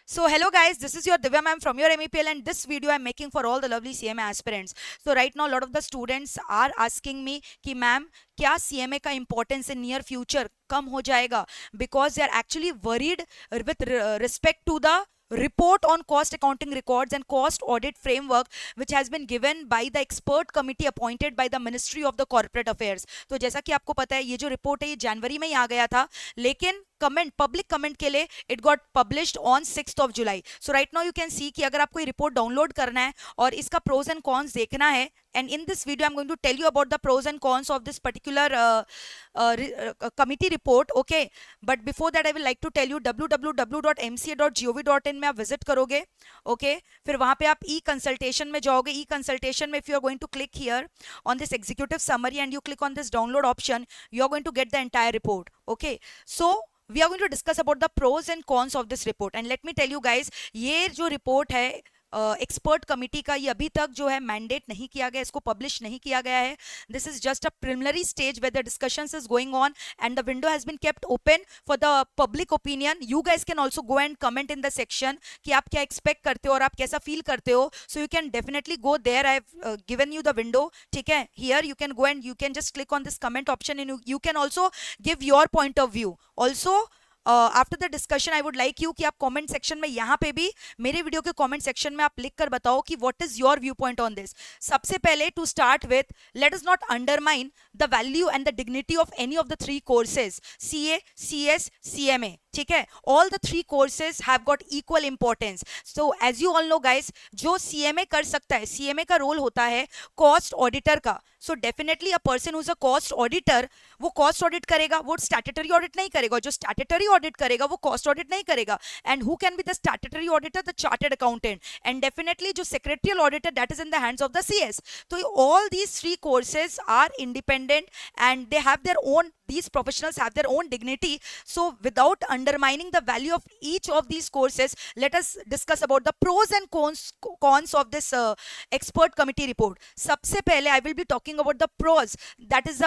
So hello guys, this is your Divya ma'am from your MEPL, and this video I'm making for all the lovely CMA aspirants. So right now a lot of the students are asking me कि ma'am क्या CMA का importance in near future कम हो जाएगा, because they are actually worried with respect to the report on cost accounting records and cost audit framework which has been given by the expert committee appointed by the Ministry of the Corporate Affairs. तो जैसा कि आपको पता है ये जो report है ये जनवरी में ही आ गया था, लेकिन कमेंट पब्लिक कमेंट के लिए it got published on 6 July. So right now you can see कि अगर आपको ये रिपोर्ट डाउनलोड करना है और इसका प्रोज एंड कॉन्स देखना है, and in this video I'm going to tell you about the pros and cons of this particular committee report. Okay, but before that I will like to tell you www.mca.gov.in में आप visit करोगे. okay, फिर वहां पे आप e consultation में जाओगे. E consultation में if you are going to click here on this executive summary and you click on this download option, you are going to get the entire report. okay, so we are going to discuss about the pros and cons of this report. And let me tell you guys, ये जो report है expert committee का, ये अभी तक जो है mandate नहीं किया गया, इसको पब्लिश नहीं किया गया है. This is just a preliminary stage where the discussions is going on and the window has been kept open for the public opinion. You guys can also go and comment in the section कि आप क्या expect करते हो और आप कैसा feel करते हो. So you can definitely go there. I have given you the window. ठीक है, here you can go and you can just click on this comment option and you can also give your point of view. Also after the discussion I would like you कि आप comment section में यहाँ पे भी मेरे video के comment section में आप लिख कर बताओ कि what is your view point on this. सबसे पहले to start with, let us not undermine the value and the dignity of any of the three courses, CA, CS, CMA. ठीक है, all the three courses have got equal importance. So as you all know guys, जो CMA कर सकता है, CMA का role होता है cost auditor का. So definitely a person who is a cost auditor, वो कॉस्ट ऑडिट करेगा, वो स्टैट्यूटरी ऑडिट नहीं करेगा. जो स्टैट्यूटरी ऑडिट करेगा वो कॉस्ट ऑडिट नहीं करेगा. And who can be the statutory auditor? The chartered accountant. And definitely जो secretarial auditor, that is in the hands of the CS. तो all these three courses are independent and they have their own, these professionals have their own dignity. So without undermining the value of each of these courses, let us discuss about the pros and cons of this expert committee report. सबसे पहले I will be talking about the pros, that is a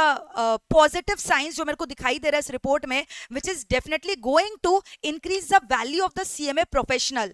positive signs जो मेरे को दिखाई दे रहा है इस report में, which is definitely going to increase the value of the CMA professional.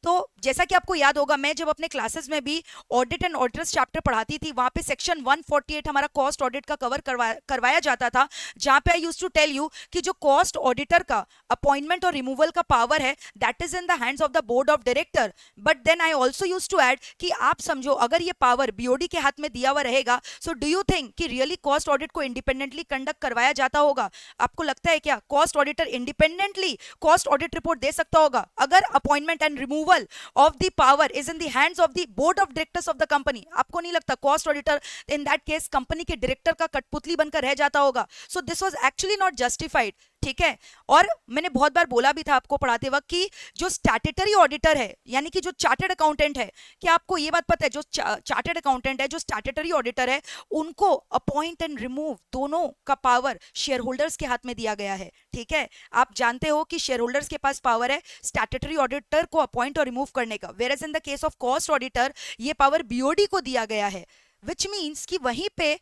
तो जैसा कि आपको याद होगा, मैं जब अपने क्लासेस में भी ऑडिट एंड ऑडिटर्स चैप्टर पढ़ाती थी, वहां पे सेक्शन 148 हमारा कॉस्ट ऑडिट का कवर करवाया जाता था, जहां पे I used to tell you कि जो कॉस्ट ऑडिटर का अपॉइंटमेंट और रिमूवल का पावर है, that is in the hands of the board of director. But then I also used to add कि आप समझो अगर ये पावर BOD के हाथ में दिया हुआ रहेगा, सो डू यू थिंक कि रियली कॉस्ट ऑडिट को इंडिपेंडेंटली कंडक्ट करवाया जाता होगा? आपको लगता है क्या cost auditor independently cost audit report दे सकता होगा अगर appointment and removal of the power is in the hands of the board of directors of the company? आपको नहीं लगता cost auditor in that case company के डायरेक्टर का कठपुतली बनकर रह जाता होगा? So this was actually not justified. ठीक है, और मैंने बहुत बार बोला भी था आपको पढ़ाते वक्त कि जो स्टैट्यूटरी ऑडिटर है, यानी कि जो चार्टर्ड अकाउंटेंट है, क्या आपको ये बात पता है जो चार्टर्ड अकाउंटेंट है, जो स्टैट्यूटरी ऑडिटर है, उनको अपॉइंट एंड रिमूव दोनों का पावर शेयर होल्डर्स के हाथ में दिया गया है. ठीक है, आप जानते हो कि शेयर होल्डर्स के पास पावर है स्टैट्यूटरी ऑडिटर को अपॉइंट और रिमूव करने का, where as in the case of cost auditor ये पावर BOD को दिया गया है. विच मीन्स कि वहीं पे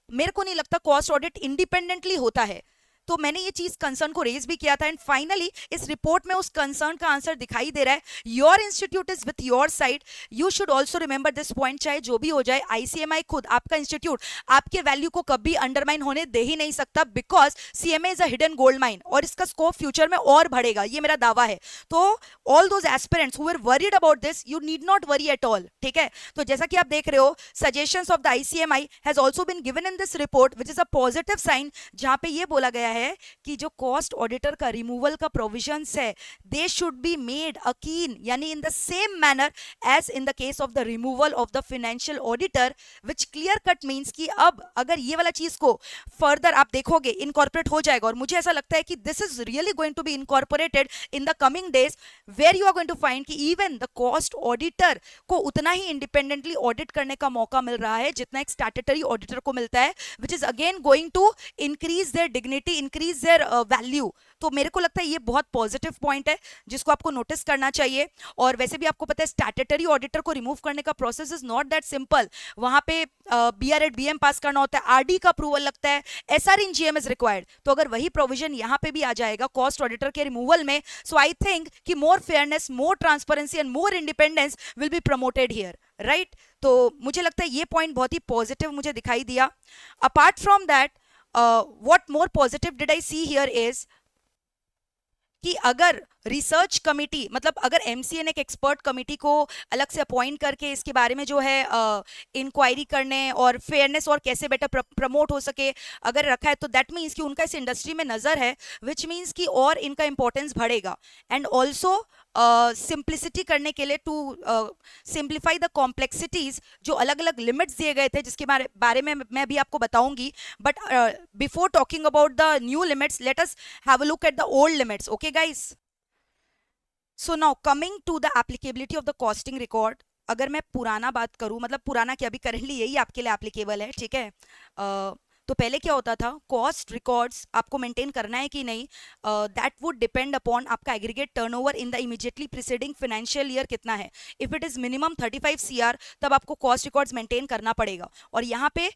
मेरे को नहीं लगता कॉस्ट ऑडिट इंडिपेंडेंटली होता है. तो मैंने ये चीज कंसर्न को रेज भी किया था, एंड फाइनली इस रिपोर्ट में उस कंसर्न का आंसर दिखाई दे रहा है. Your institute is with your side, you should also remember this point. चाहे जो भी हो जाए, ICMI खुद आपका इंस्टीट्यूट आपके वैल्यू को कभी अंडरमाइन होने दे ही नहीं सकता, because CMA is a hidden gold mine और इसका स्कोप फ्यूचर में और बढ़ेगा, ये मेरा दावा है. तो all those aspirants who are worried about this, you need not worry at all. ठीक है, तो जैसा कि आप देख रहे हो, suggestions of the ICMI has also been given in this report, which is a positive sign, जहां पे ये बोला गया है कि जो कॉस्ट ऑडिटर का रिमूवल का प्रोविजंस है, they should be made akin, यानी in the same manner as in the case of the removal of the financial auditor, which clear cut means कि अब अगर ये वाला चीज को फर्दर आप देखोगे इनकॉर्पोरेट हो जाएगा, और मुझे ऐसा लगता है कि this is really going to be incorporated in the coming days, where you are going to find कि इवन द कॉस्ट ऑडिटर को उतना ही इंडिपेंडेंटली ऑडिट करने का मौका मिल रहा है जितना एक स्टैट्यूटरी ऑडिटर को मिलता है, which is again going to increase their dignity, increase their value. तो मेरे को लगता है ये बहुत पॉजिटिव पॉइंट है जिसको आपको नोटिस करना चाहिए। और वैसे भी आपको पता है स्टैट्यूटरी ऑडिटर को रिमूव करने का process is not that simple. वहां पे BR-8 BM पास करना होता है, RD का अप्रूवल लगता है, SR in GM is required. तो अगर वही प्रोविजन यहाँ पे भी आ जाएगा कॉस्ट ऑडिटर के रिमूवल में, सो आई थिंक कि more fairness, more transparency and more independence will be promoted here, right. तो मुझे लगता है ये पॉइंट बहुत ही पॉजिटिव मुझे दिखाई दिया। Apart from that, what more positive did I see here is कि अगर रिसर्च कमिटी, मतलब अगर MCA ने एक एक्सपर्ट कमिटी को अलग से अपॉइंट करके इसके बारे में जो है इंक्वायरी करने और फेयरनेस और कैसे बेटर प्रमोट हो सके अगर रखा है, तो दैट मीन्स कि उनका इस इंडस्ट्री में नज़र है, विच मीन्स कि और इनका इंपॉर्टेंस बढ़ेगा। एंड ऑल्सो सिंप्लिसिटी करने के लिए, टू सिंप्लीफाई द कॉम्प्लेक्सिटीज, जो अलग अलग लिमिट्स दिए गए थे जिसके बारे में मैं भी आपको बताऊंगी। But before talking about the new limits, let us have a look at the old limits, okay guys. So now coming to the applicability of the costing record. अगर मैं पुराना बात करूं, मतलब पुराना क्या, अभी करंटली यही आपके लिए एप्लीकेबल है, ठीक है। तो पहले क्या होता था, कॉस्ट रिकॉर्ड्स आपको मेंटेन करना है कि नहीं, दैट वुड डिपेंड अपॉन आपका aggregate turnover in the immediately preceding financial year कितना है। If it is minimum 35 CR, तब आपको कॉस्ट रिकॉर्ड्स मेंटेन करना पड़ेगा। और यहाँ पे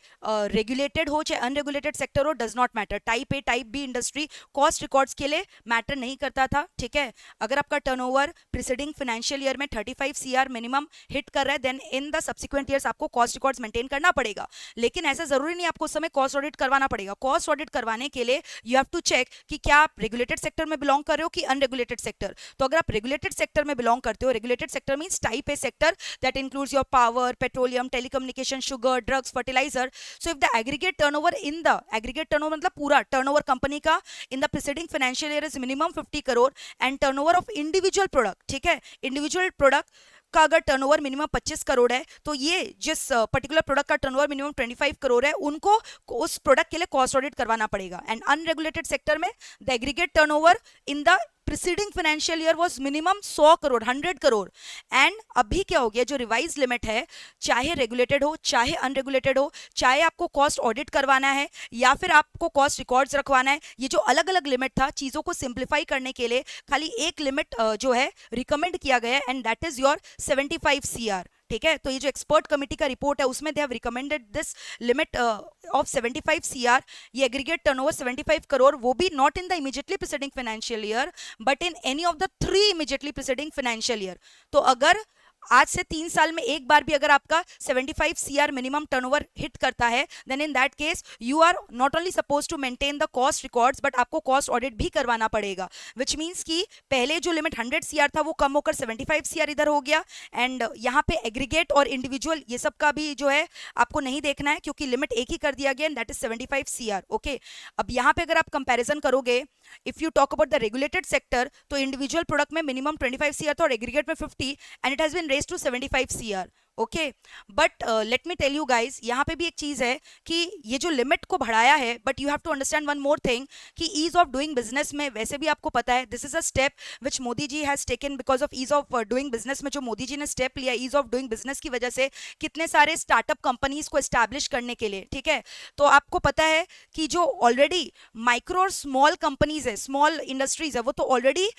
रेगुलेटेड हो चाहे अनरेगुलेटेड सेक्टर हो, does not matter, type A type B industry cost records के लिए मैटर नहीं करता था, ठीक है। अगर आपका टर्नओवर प्रीसीडिंग फाइनेंशियल ईयर में 35 CR मिनिमम हिट कर रहा है, then in the subsequent years आपको कॉस्ट रिकॉर्ड्स मेंटेन करना पड़ेगा। लेकिन ऐसा जरूरी नहीं आपको उस समय कॉस्ट ऑडिट करवाना पड़ेगा। कॉस्ट ऑडिट करवाने के लिए यू हैव टू चेक कि क्या आप रेगुलेटेड सेक्टर में बिलोंग कर रहे हो कि अनरेगुलेटेड सेक्टर। तो अगर आप रेगुलेटेड सेक्टर में बिलोंग करते हो, regulated sector means type A sector that includes your power, petroleum, telecommunication, sugar, drugs, fertiliser. So if the aggregate turnover in the aggregate turnover मतलब पूरा टर्नओवर कंपनी का in the preceding financial year is minimum 50 crore and turnover of individual product, ठीक है, individual product का अगर turnover minimum 25 crore है, तो ये जिस पर्टिकुलर प्रोडक्ट का टर्नओवर मिनिमम 25 करोड़ है, उनको उस प्रोडक्ट के लिए कॉस्ट ऑडिट करवाना पड़ेगा। एंड अनरेगुलेटेड सेक्टर में the aggregate turnover in the preceding financial year was minimum 100 crore, 100 crore. And अभी क्या हो गया, जो रिवाइज लिमिट है, चाहे रेगुलेटेड हो चाहे अनरेगुलेटेड हो, चाहे आपको कॉस्ट ऑडिट करवाना है या फिर आपको कॉस्ट रिकॉर्ड्स रखवाना है, ये जो अलग अलग लिमिट था, चीजों को सिंप्लीफाई करने के लिए खाली एक लिमिट जो है रिकमेंड किया गया है, and that is your 75 CR, ठीक है। तो ये जो एक्सपर्ट कमिटी का रिपोर्ट है उसमें they have recommended this limit of 75 CR। ये एग्रीगेट टर्नओवर 75 करोड़, वो भी not in the immediately preceding financial year but in any of the 3 immediately preceding financial year. तो अगर आज से 3 साल में एक बार भी अगर आपका 75 CR मिनिमम टर्नओवर हिट करता है, then in that case you are not only suppose to maintain the cost records but आपको कॉस्ट ऑडिट भी करवाना पड़ेगा। विच मीन्स कि पहले जो लिमिट 100 CR था वो कम होकर 75 CR इधर हो गया। एंड यहाँ पे एग्रीगेट और इंडिविजुअल ये सब का भी जो है आपको नहीं देखना है, क्योंकि लिमिट एक ही कर दिया गया, and that is 75 CR, okay. अब यहाँ पे अगर आप कंपेरिजन करोगे, if you talk about the regulated sector, तो इंडिविजुअल प्रोडक्ट में मिनिमम 25 CR था और एग्रीगेट में 50, and it has been raised to 75 CR, okay. But let me tell you guys, यहाँ पे भी एक चीज है कि ये जो लिमिट को बढ़ाया है, but you have to understand one more thing कि ईज ऑफ डूइंग बिजनेस में, वैसे भी आपको पता है this is a step which Modi ji has taken because of ease of doing business में जो मोदी जी ने स्टेप लिया ईज ऑफ डूइंग बिजनेस की वजह से कितने सारे स्टार्टअप कंपनीज को एस्टैब्लिश करने के लिए, ठीक है। तो आपको पता है कि जो ऑलरेडी माइक्रो और स्मॉल कंपनीज है, स्मॉल इंडस्ट्रीज है, वो तो ऑलरेडी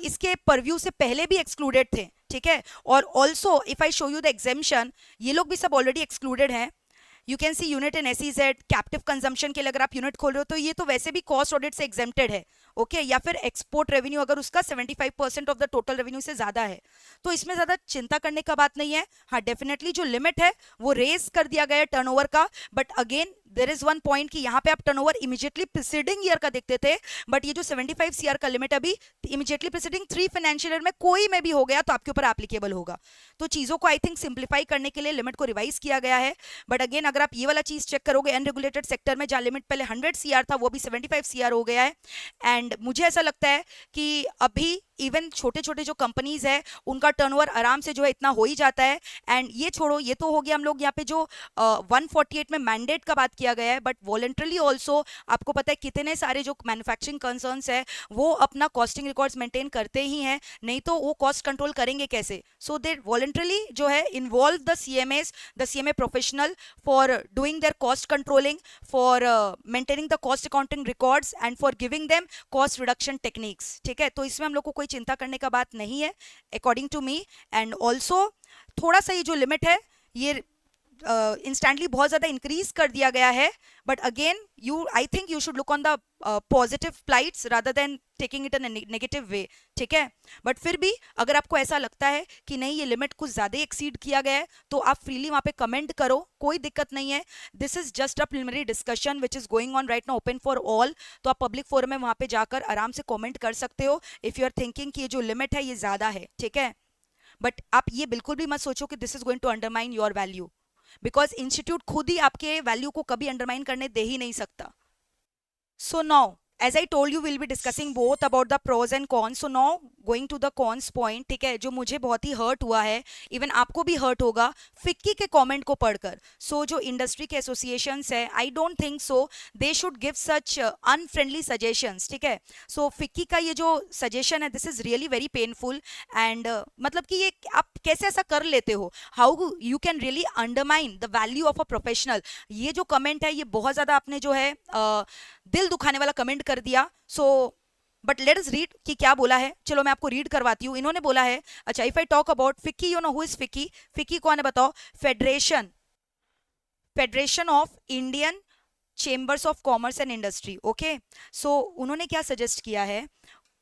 इसके परव्यू से पहले भी एक्सक्लूडेड थे, ठीक है। और also if I show you the exemption, ये लोग भी सब ऑलरेडी एक्सक्लूडेड हैं। You can see unit in SEZ, captive consumption के लिए अगर आप यूनिट खोल रहे हो तो ये तो वैसे भी कॉस्ट ऑडिट से एग्जेम्प्टेड है, ओके। या फिर एक्सपोर्ट रेवेन्यू अगर उसका 75% ऑफ द टोटल रेवेन्यू से ज्यादा है, तो इसमें ज्यादा चिंता करने का बात नहीं है। हाँ, डेफिनेटली जो लिमिट है वो रेज कर दिया गया है टर्नओवर का, but again there is one point कि यहाँ पे आप टर्नओवर इमीडिएटली प्रीसीडिंग ईयर का देखते थे, बट ये जो 75 CR का लिमिट अभी इमीडिएटली प्रीसीडिंग 3 फाइनेंशियल ईयर में कोई में भी हो गया तो आपके ऊपर एप्लीकेबल होगा। तो चीजों को आई थिंक सिंप्लीफाई करने के लिए लिमिट को रिवाइज किया गया है। बट अगेन अगर आप ये वाला चीज चेक करोगे, अनरेगुलेटेड सेक्टर में जहां लिमिट पहले 100 CR था वो भी 75 CR हो गया है, एंड मुझे ऐसा लगता है कि अभी इवन छोटे छोटे जो कंपनीज है उनका टर्नओवर आराम से जो है इतना हो ही जाता है। एंड ये छोड़ो, ये तो हो गया हम लोग यहाँ पे जो 148 में मैंडेट का बात किया गया है, बट वॉलेंट्रली ऑल्सो आपको पता है कितने सारे जो मैन्युफैक्चरिंग कंसर्न्स है वो अपना कॉस्टिंग रिकॉर्ड्स मेंटेन करते ही हैं, नहीं तो वो कॉस्ट कंट्रोल करेंगे कैसे? सो दे वॉलेंट्रली जो है involve the CMA professional for doing there cost controlling, for maintaining the cost accounting records and for giving them cost reduction techniques. ठीक है, तो इसमें हम लोग को कोई चिंता करने का बात नहीं है according to me. And also थोड़ा सा ये जो लिमिट है ये इंस्टेंटली बहुत ज्यादा इंक्रीज कर दिया गया है, but again you I think you should look on the positive plights rather than taking it in negative way. ठीक है, बट फिर भी अगर आपको ऐसा लगता है कि नहीं ये लिमिट कुछ ज्यादा एक्सीड किया गया है तो आप फ्रीली वहां पे कमेंट करो, कोई दिक्कत नहीं है। This is just a preliminary discussion which is going on right now, open for all. तो आप पब्लिक फोरम में वहां पे जाकर आराम से कमेंट कर सकते हो इफ यू आर थिंकिंग कि ये जो लिमिट है ये ज्यादा है। ठीक है, बट आप ये बिल्कुल भी मत सोचो कि this is going to undermine your value, because institute खुद ही आपके वैल्यू को कभी अंडरमाइन करने दे ही नहीं सकता। So now as I told you we'll be discussing both about the pros and cons. So now going to the cons point, ठीक है, जो मुझे बहुत ही हर्ट हुआ है, इवन आपको भी हर्ट होगा फिक्की के कमेंट को पढ़कर। सो जो इंडस्ट्री के एसोसिएशंस है, आई don't think so they should give such unfriendly suggestions. ठीक है, सो फिक्की का ये जो सजेशन है this is really very painful. And मतलब कि ये आप कैसे ऐसा कर लेते हो, how you can really undermine the value of a professional. ये जो कमेंट है ये बहुत ज्यादा आपने जो है दिल दुखाने वाला कमेंट कर दिया। So but let us read कि क्या बोला है। चलो मैं आपको रीड करवाती हूँ। इन्होंने बोला है, अच्छा, if I talk about FICCI, you know who is FICCI? FICCI कौन है बताओ? Federation of Indian Chambers of Commerce and Industry. Okay, so उन्होंने क्या सजेस्ट किया है,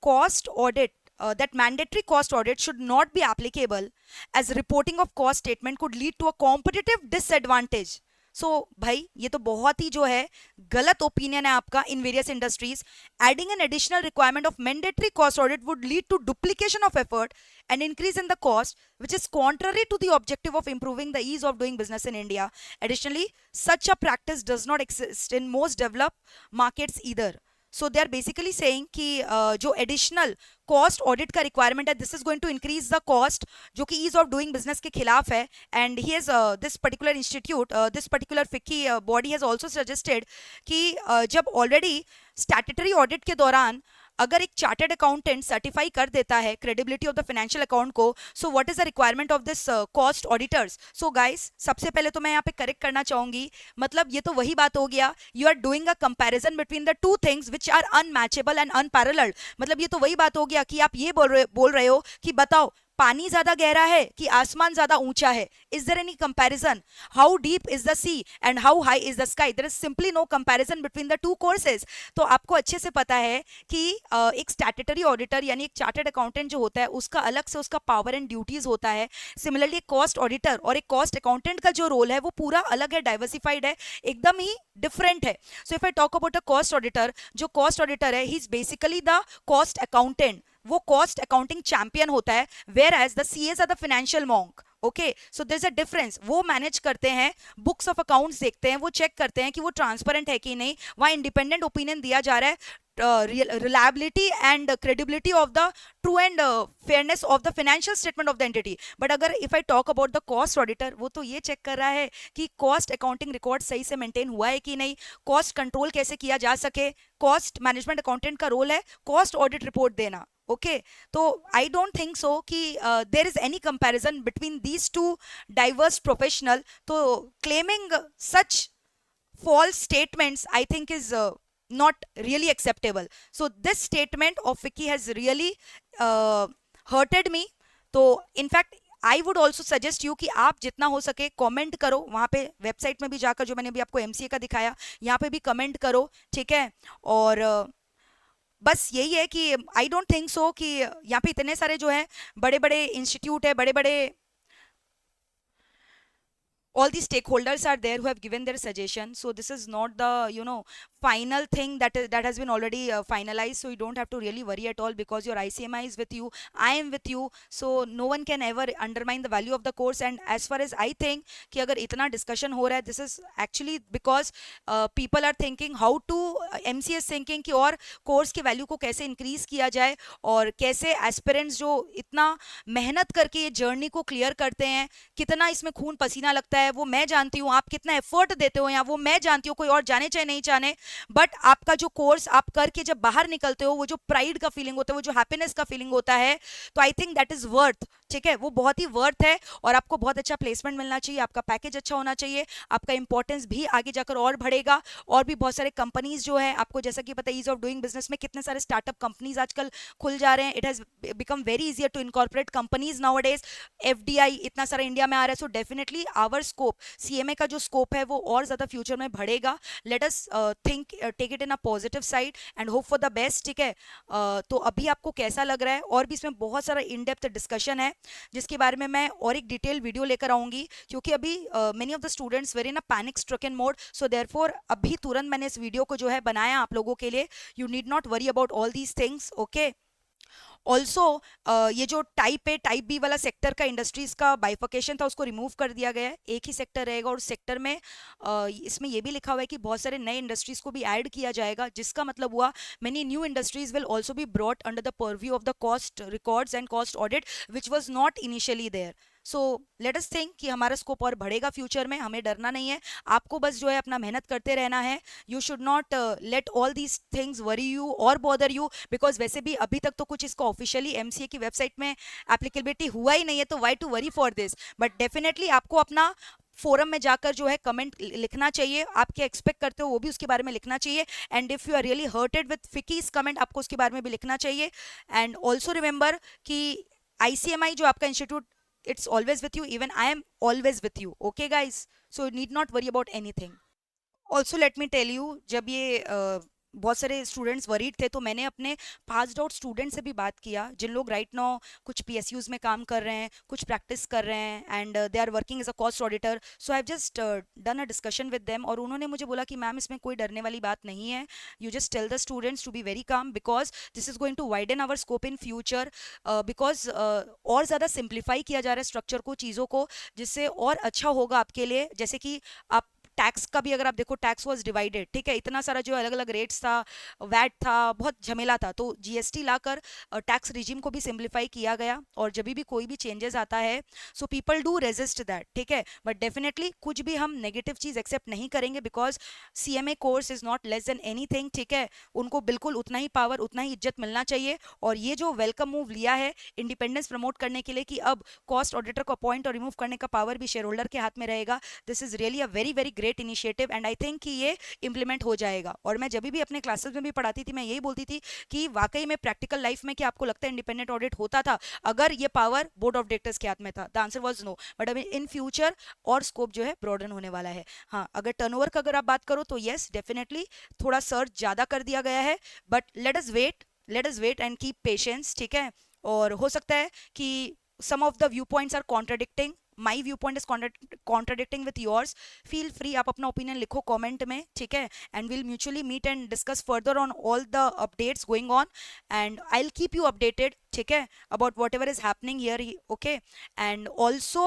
cost audit, that mandatory cost audit should not be applicable as reporting of cost statement could lead to a competitive disadvantage. सो भाई ये तो बहुत ही जो है गलत ओपिनियन है आपका in various industries. Adding an additional requirement of mandatory cost audit would lead to duplication of effort and increase in the cost, which is contrary to the objective of improving the ease of doing business in India. Additionally, such a practice does not exist in most developed markets either. So they are basically saying कि जो additional cost audit का requirement है, this is going to increase the cost, जो कि ease of doing business के खिलाफ है। And he has this particular institute, this particular FICCI body has also suggested कि जब already statutory audit के दौरान अगर एक चार्टर्ड अकाउंटेंट सर्टिफाई कर देता है credibility of the financial account को, so what is the requirement of this cost auditors? So guys, सबसे पहले तो मैं यहाँ पे करेक्ट करना चाहूंगी, मतलब ये तो वही बात हो गया, you are doing a comparison between the two things which are unmatchable and unparalleled. मतलब ये तो वही बात हो गया कि आप ये बोल रहे हो कि बताओ पानी ज्यादा गहरा है कि आसमान ज्यादा ऊंचा है? Is there any comparison? How deep is the sea and how high is the sky? There is simply no comparison between the two courses. तो आपको अच्छे से पता है कि एक स्टैट्यूटरी ऑडिटर यानी एक चार्टर्ड अकाउंटेंट जो होता है उसका अलग से उसका पावर एंड ड्यूटीज होता है। सिमिलरली एक कॉस्ट ऑडिटर और एक कॉस्ट अकाउंटेंट का जो रोल है वो पूरा अलग है, डाइवर्सिफाइड है, एकदम ही डिफरेंट है। So if I talk about a cost auditor, जो कॉस्ट ऑडिटर है he is basically the cost accountant, वो कॉस्ट अकाउंटिंग चैंपियन होता है, whereas the CS are the financial monk. Okay, so there is a difference. वो manage करते हैं, books of accounts देखते हैं, वो चेक करते हैं कि वो ट्रांसपेरेंट है कि नहीं, वहां इंडिपेंडेंट ओपिनियन दिया जा रहा है, reliability and credibility of the true and fairness of the financial statement of the entity. But अगर if I talk about the cost auditor, वो तो ये चेक कर रहा है कि cost accounting record सही से मेंटेन हुआ है कि नहीं, cost control कैसे किया जा सके। cost management accountant का रोल है cost audit report देना। ओके, तो आई डोंट थिंक सो कि there is any comparison between these two diverse professional. तो claiming such false statements I think is not really acceptable. So this statement of Vicky has really hurted me. तो in fact I would also suggest you कि आप जितना हो सके comment करो वहाँ पे, वेबसाइट में भी जाकर जो मैंने अभी आपको एमसीए का दिखाया यहाँ पे भी कमेंट करो, ठीक है। और बस यही है कि आई डोंट थिंक सो कि यहाँ पे इतने सारे जो है बड़े बड़े इंस्टीट्यूट है, बड़े बड़े all the stakeholders are there who have given their suggestion, so this is not the final thing that has been already finalized, so you don't have to really worry at all, because your ICMI is with you, I am with you, so no one can ever undermine the value of the course. And as far as I think कि अगर इतना discussion हो रहा है, this is actually because people are thinking how to MCA is thinking कि और course के value को कैसे इंक्रीज किया जाए, और कैसे एस्पिरेंट्स जो इतना मेहनत करके ये जर्नी को क्लियर करते हैं, कितना इसमें खून पसीना लगता है वो मैं जानती हूँ, आप कितना एफर्ट देते हो यहाँ वो मैं जानती हूँ, कोई और जाने चाहे नहीं जाने, बट आपका जो कोर्स आप करके जब बाहर निकलते हो, वो जो प्राइड का फीलिंग होता है, वो जो हैप्पीनेस का फीलिंग होता है, तो I think that is worth, ठीक है, वो बहुत ही वर्थ है। और आपको बहुत अच्छा प्लेसमेंट मिलना चाहिए, आपका पैकेज अच्छा होना चाहिए, आपका इंपॉर्टेंस भी आगे जाकर और बढ़ेगा, और भी बहुत सारे कंपनीज जो है, आपको जैसा कि पता है ईज ऑफ डूइंग बिजनेस में कितने सारे स्टार्टअप कंपनीज आजकल खुल जा रहे हैं, it has become very easier to incorporate companies nowadays, FDI इतना सारा इंडिया में आ रहा है, so definitely our scope, CMA का जो स्कोप है वो और ज्यादा फ्यूचर में बढ़ेगा। Let us think, take it in a positive side and hope for the best, ठीक है। तो अभी आपको कैसा लग रहा है, और भी इसमें बहुत सारा इन डेप्थ डिस्कशन है जिसके बारे में मैं और एक डिटेल वीडियो लेकर आऊंगी, क्योंकि अभी many of the students were in a panic stricken mode, so therefore अभी तुरंत मैंने इस वीडियो को जो है बनाया आप लोगों के लिए। You need not worry about all these things, okay. Also ये जो टाइप ए टाइप बी वाला सेक्टर का इंडस्ट्रीज का बाइफर्केशन था उसको रिमूव कर दिया गया है, एक ही सेक्टर रहेगा, और सेक्टर में इसमें ये भी लिखा हुआ है कि बहुत सारे नए इंडस्ट्रीज को भी ऐड किया जाएगा, जिसका मतलब हुआ many new industries will also be brought under the purview of the cost records and cost audit which was not initially there. So let us think कि हमारा स्कोप और बढ़ेगा फ्यूचर में, हमें डरना नहीं है, आपको बस जो है अपना मेहनत करते रहना है। You should not let all these things worry you और बॉदर यू, बिकॉज वैसे भी अभी तक तो कुछ इसका ऑफिशियली एमसीए की वेबसाइट में एप्लीकेबिलिटी हुआ ही नहीं है, तो why to worry for this, but definitely आपको अपना फोरम में जाकर जो है कमेंट लिखना चाहिए, आप क्या एक्सपेक्ट करते हो वो भी उसके बारे में लिखना चाहिए, and if you are really hurted with फिकीज कमेंट आपको उसके बारे में भी लिखना चाहिए। एंड ऑल्सो रिमेंबर कि ICMI जो आपका institute, it's always with you, even I am always with you, okay guys, so you need not worry about anything। Also let me tell you, जब ये बहुत सारे स्टूडेंट्स वरीड थे, तो मैंने अपने पास्ड आउट स्टूडेंट से भी बात किया, जिन लोग राइट नाउ कुछ PSUs में काम कर रहे हैं, कुछ प्रैक्टिस कर रहे हैं, and they are working as a cost auditor, so I have just done a discussion with them, और उन्होंने मुझे बोला कि मैम इसमें कोई डरने वाली बात नहीं है, you just tell the students to be very calm, because this is going to widen our scope in future, because और ज़्यादा सिंप्लीफाई किया जा रहा है स्ट्रक्चर को, चीज़ों को, जिससे और अच्छा होगा आपके लिए। जैसे कि आप टैक्स का भी अगर आप देखो, टैक्स वाज डिवाइडेड, ठीक है, इतना सारा जो अलग अलग रेट्स था, वैट था, बहुत झमेला था, तो जीएसटी लाकर टैक्स रिजीम को भी सिंप्लीफाई किया गया, और जब भी कोई भी चेंजेस आता है, so people do resist that, ठीक है, बट डेफिनेटली कुछ भी हम नेगेटिव चीज एक्सेप्ट नहीं करेंगे, because CMA course is not less than anything, ठीक है, उनको बिल्कुल उतना ही पावर, उतना ही इज्जत मिलना चाहिए, और ये जो वेलकम मूव लिया है इंडिपेंडेंस प्रमोट करने के लिए, कि अब कॉस्ट ऑडिटर को अपॉइंट और रिमूव करने का पावर भी शेयर होल्डर के हाथ में रहेगा, this is really a very very great initiative, and I think कि ये इंप्लीमेंट हो जाएगा। और मैं जब भी अपने क्लासेस में भी पढ़ाती थी, मैं यही बोलती थी कि वाकई में प्रैक्टिकल लाइफ में, कि आपको लगता है इंडिपेंडेंट ऑडिट होता था अगर ये पावर बोर्ड ऑफ डायरेक्टर्स के हाथ में था? The answer was no, but अभी इन फ्यूचर और स्कोप जो है ब्रॉडन होने वाला है। हाँ, अगर टर्नओवर का अगर आप बात करो तो यस डेफिनेटली थोड़ा सर्च ज्यादा कर दिया गया है, but let us wait and keep patience, ठीक है। और हो सकता है कि some of the viewpoints are contradicting, my viewpoint is contradicting with yours, feel free, आप अपना opinion लिखो comment में, ठीक है, and we'll mutually meet and discuss further on all the updates going on, and I'll keep you updated, ठीक है, about whatever is happening here, okay। And also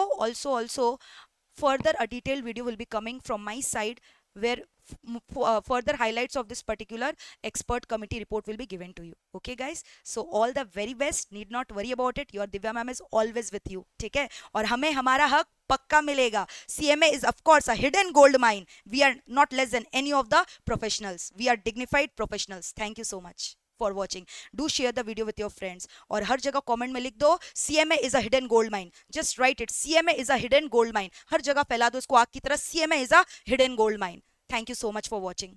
further a detailed video will be coming from my side, where further highlights of this particular expert committee report will be given to you, okay guys, so all the very best, need not worry about it, your Divya ma'am is always with you, ठीक है, और हमें हमारा हक पक्का मिलेगा। CMA is of course a hidden gold mine, we are not less than any of the professionals, we are dignified professionals। thank you so much for watching, do share the video with your friends, और हर जगह comment में लिख दो CMA is a hidden gold mine, just write it, CMA is a hidden gold mine, हर जगह फैला दो इसको आग की तरह, CMA is a hidden gold mine। Thank you so much for watching.